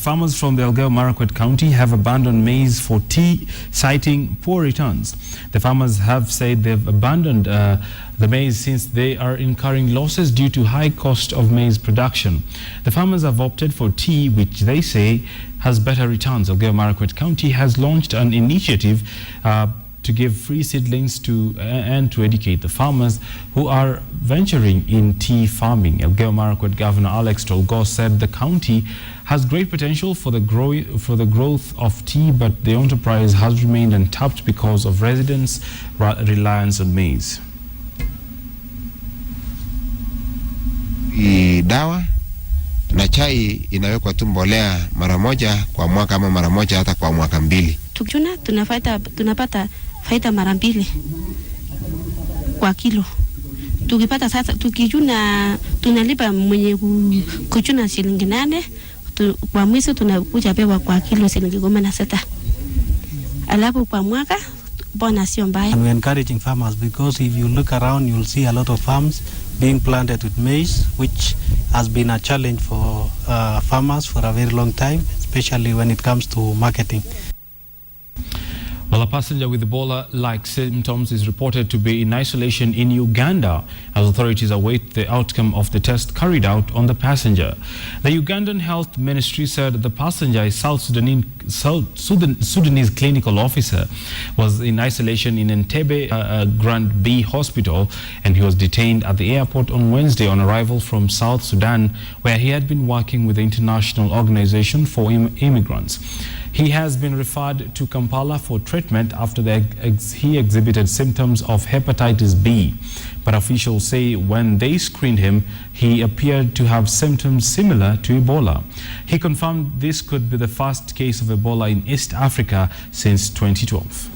farmers from the Elgeyo-Marakwet County have abandoned maize for tea, citing poor returns. The farmers have said they've abandoned the maize since they are incurring losses due to high cost of maize production. The farmers have opted for tea, which they say has better returns. Elgeyo-Marakwet County has launched an initiative to give free seedlings and to educate the farmers who are venturing in tea farming. Elgeyo-Marakwet Governor Alex Tolgor said the county has great potential for the growth of tea, but the enterprise has remained untapped because of residents' reliance on maize. Dawa na chai inawekwa tu mbolea mara moja kwa mwaka ama mara moja hata kwa mwaka mbili. Tukijuna tunapata faida mara mbili kwa kilo. Tukipata sasa, tukijuna tunalipa mwenye kuchuna shilingi 8, kwa mwezi tunakuja pewa kwa kilo shilingi 16. Alafu kwa mwaka bonus sio mbaya. And we're encouraging farmers because if you look around you'll see a lot of farms being planted with maize, which has been a challenge for farmers for a very long time, especially when it comes to marketing. Well, a passenger with Ebola-like symptoms is reported to be in isolation in Uganda as authorities await the outcome of the test carried out on the passenger. The Ugandan Health Ministry said the passenger, a South Sudanese clinical officer, was in isolation in Entebbe Grand B Hospital, and he was detained at the airport on Wednesday on arrival from South Sudan, where he had been working with the International Organization for Immigrants. He has been referred to Kampala for treatment after he exhibited symptoms of hepatitis B. But officials say when they screened him, he appeared to have symptoms similar to Ebola. He confirmed this could be the first case of Ebola in East Africa since 2012.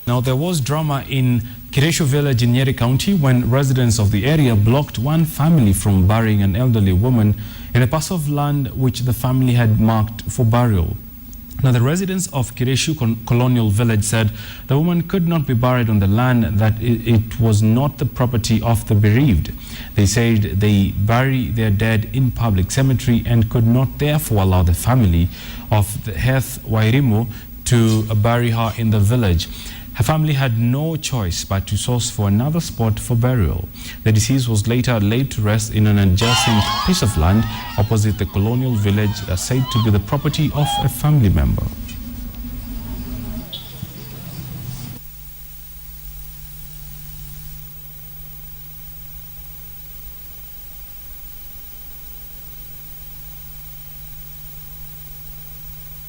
Now, there was drama in Kiresho village in NYERI County when residents of the area blocked one family from burying an elderly woman in a parcel of land which the family had marked for burial. Now, the residents of Kiresho Colonial Village said the woman could not be buried on the land, that it was not the property of the bereaved. They said they bury their dead in public cemetery and could not therefore allow the family of the Heth Wairimo to bury her in the village. Her family had no choice but to source for another spot for burial. The deceased was later laid to rest in an adjacent piece of land opposite the colonial village, said to be the property of a family member.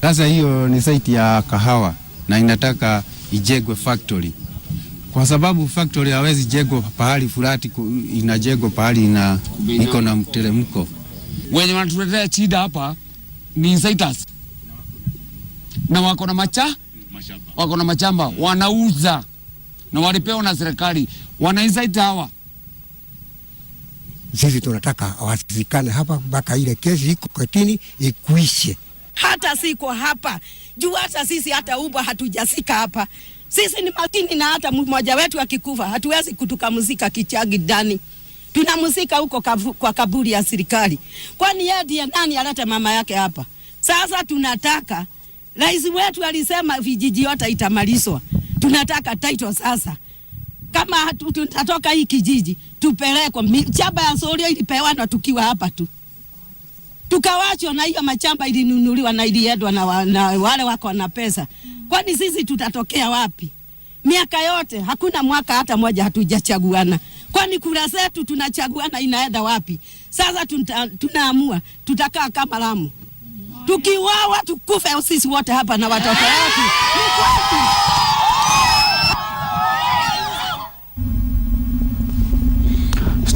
Sasa hiyo ni site ya kahawa na inataka ijengwe factory. Kwa sababu factory hawezi jengwa pahali fulati, inajengwa pahali iko na mteremko. Wenye wanatuletea shida hapa ni insiders. Na wako na machamba wanauza na walipewa na serikali. Wana insider hawa. Sisi tunataka wasikane hapa mpaka ile kesi iko kotini ikuishe. Hata siko hapa juu, hata sisi hata ubwa hatujasika hapa. Sisi ni makini, na hata mmoja wetu akikufa hatuwezi kutukamuzika kichagi ndani, tunamuzika huko kwa kaburi ya serikali. Kwani yeye ndiye nani alete mama yake hapa? Sasa tunataka, rais wetu alisema vijiji yote itamalizwa. Tunataka title sasa. Kama tutatoka hii kijiji tupelekwe chamba ya Soria ilipewa na tukiwa hapa tu. Tukawachwa na hiyo machamba ilinunuliwa na iliedwa na wale wako na pesa. Kwani sisi tutatokea wapi? Miaka yote hakuna mwaka hata moja hatujachaguana. Kwani kura zetu tunachaguana inaenda wapi? Sasa tunaamua tutakaa kama Lamu. Tukiwawa tukufe sisi wote hapa na watoto wetu.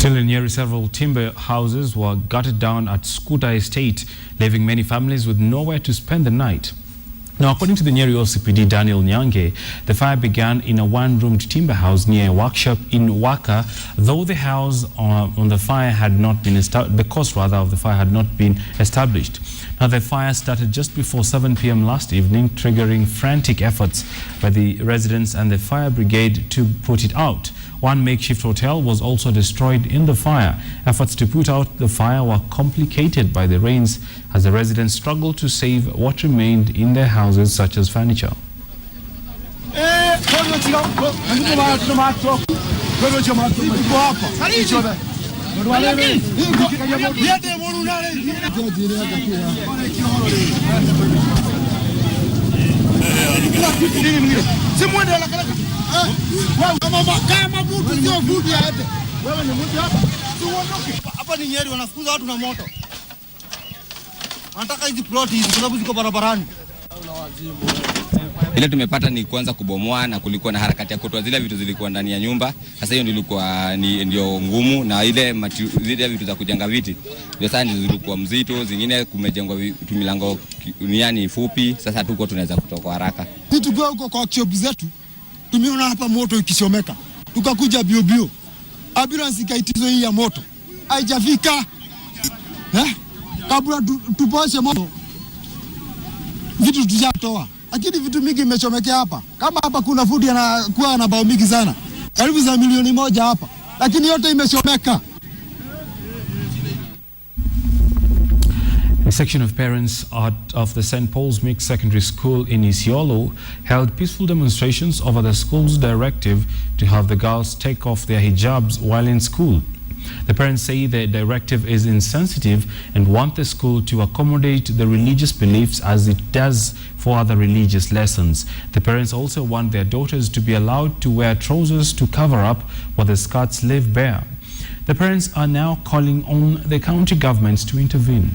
Still in NYERI, several timber houses were gutted down at Skuta Estate, leaving many families with nowhere to spend the night. Now, according to the NYERI OCPD, Daniel Nyange, the fire began in a one-roomed timber house near a workshop in Waka, though the house on the fire had not been the cause rather of the fire had not been established. Now, the fire started just before 7 p.m. last evening, triggering frantic efforts by the residents and the fire brigade to put it out. One makeshift hotel was also destroyed in the fire. Efforts to put out the fire were complicated by the rains as the residents struggled to save what remained in their houses, such as furniture. Hapa ni Nyeri wanafukuza watu na moto. Wanataka hizi ploti hizi kwa sababu ziko barabarani. Ile tumepata ni kuanza kubomoa na kulikuwa na harakati ya kutoa zile vitu zilikuwa ndani ya nyumba. Sasa hiyo ilikuwa ndio ngumu na zile vitu za kujenga viti. Ndio sasa zilikuwa mzito, zingine kumejengwa milango yani fupi. Sasa tuko tunaweza kutoka haraka. Sisi tukiwa huko kwa workshop zetu tumeona hapa moto ikichomeka. Tukakuja bio. Ambulance ikaitizwa hii ya moto. Haijafika. Kabla tuposhe moto. Vitu tujatoa. Lakini vitu mingi imechomekea hapa. Kama hapa kuna food yanakuwa na bao mingi sana. Karibu za milioni 1 hapa. Lakini yote imechomeka. A section of parents of the St. Paul's Mixed Secondary School in Isiolo held peaceful demonstrations over the school's directive to have the girls take off their hijabs while in school. The parents say the directive is insensitive and want the school to accommodate the religious beliefs as it does for other religious lessons. The parents also want their daughters to be allowed to wear trousers to cover up while the skirts leave bare. The parents are now calling on the county governments to intervene.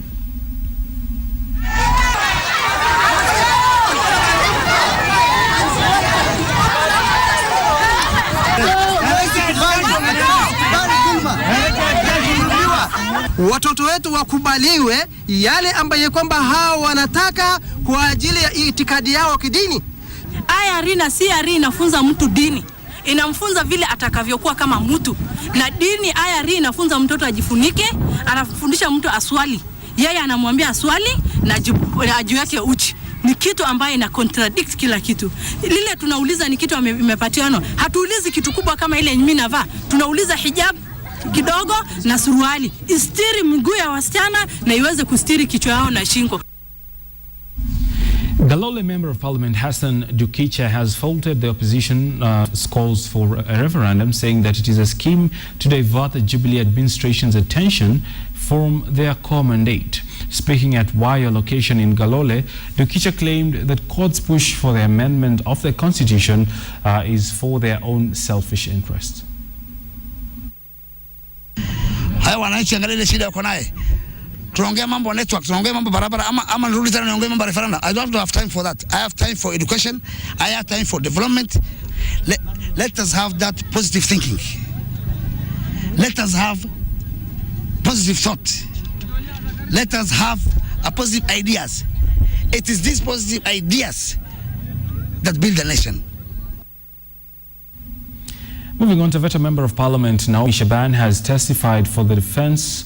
Watoto wetu wakubaliwe yale ambaye kwamba hao wanataka kwa ajili ya itikadi yao kidini. IRI na CRI inafunza mtu dini. Inamfunza vile atakavyokuwa kama mtu. Na dini IRI inafunza mtoto ajifunike, anafundisha mtu aswali. Yeye anamwambia aswali na ajiweke uchi. Ni kitu ambaye ina contradict kila kitu. Lile tunauliza ni kitu imepatiano. Hatuulizi kitu kubwa kama ile mimi navaa. Tunauliza hijab kidogo na suruali. Istiri miguu ya wasichana na iweze kustiri kichwa yao na shingo. Galole Member of Parliament Hassan Dukicha has faulted the opposition's calls for a referendum, saying that it is a scheme to divert the Jubilee administration's attention from their core mandate. Speaking at Wire location in Galole, Dukicha claimed that court's push for the amendment of the constitution is for their own selfish interests. Haya wananchi angalia ile shida yako naye. Tunaongea mambo network, tunaongea mambo barabara ama nirudi tena niongee mambo referendum. I don't have time for that. I have time for education. I have time for development. Let us have that positive thinking. Let us have positive thought. Let us have a positive ideas. It is these positive ideas that build a nation. Moving on to veteran Member of Parliament Naomi Shaban has testified for the defense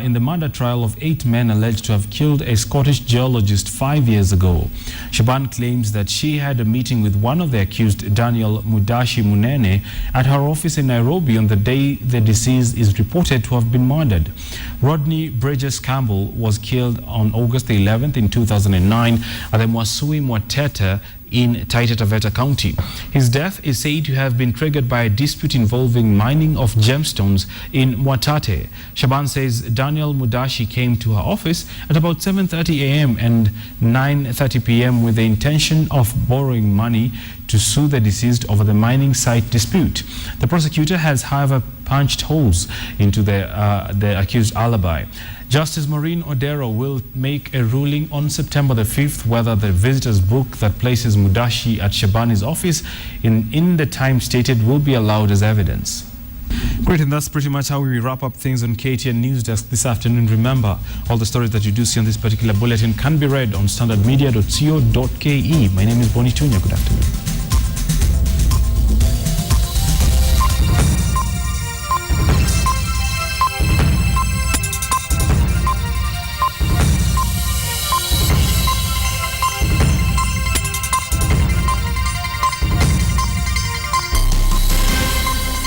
in the murder trial of 8 men alleged to have killed a Scottish geologist 5 years ago. Shaban claims that she had a meeting with one of the accused, Daniel Mudashi Munene, at her office in Nairobi on the day the deceased is reported to have been murdered. Rodney Bridges Campbell was killed on August 11th in 2009 at the Mwasui Mwateta in Taita Taveta County. His death is said to have been triggered by a dispute involving mining of gemstones in Mwatate. Shaban says Daniel Mudashi came to her office at about 7:30 a.m. and 9:30 p.m. with the intention of borrowing money to sue the deceased over the mining site dispute. The prosecutor has, however, punched holes into the accused alibi. Justice Maureen Odero will make a ruling on September the 5th whether the visitor's book that places Mudashi at Shabani's office in the time stated will be allowed as evidence. Great, and that's pretty much how we wrap up things on KTN News Desk this afternoon. Remember, all the stories that you do see on this particular bulletin can be read on standardmedia.co.ke. My name is Bonnie Tunya. Good afternoon.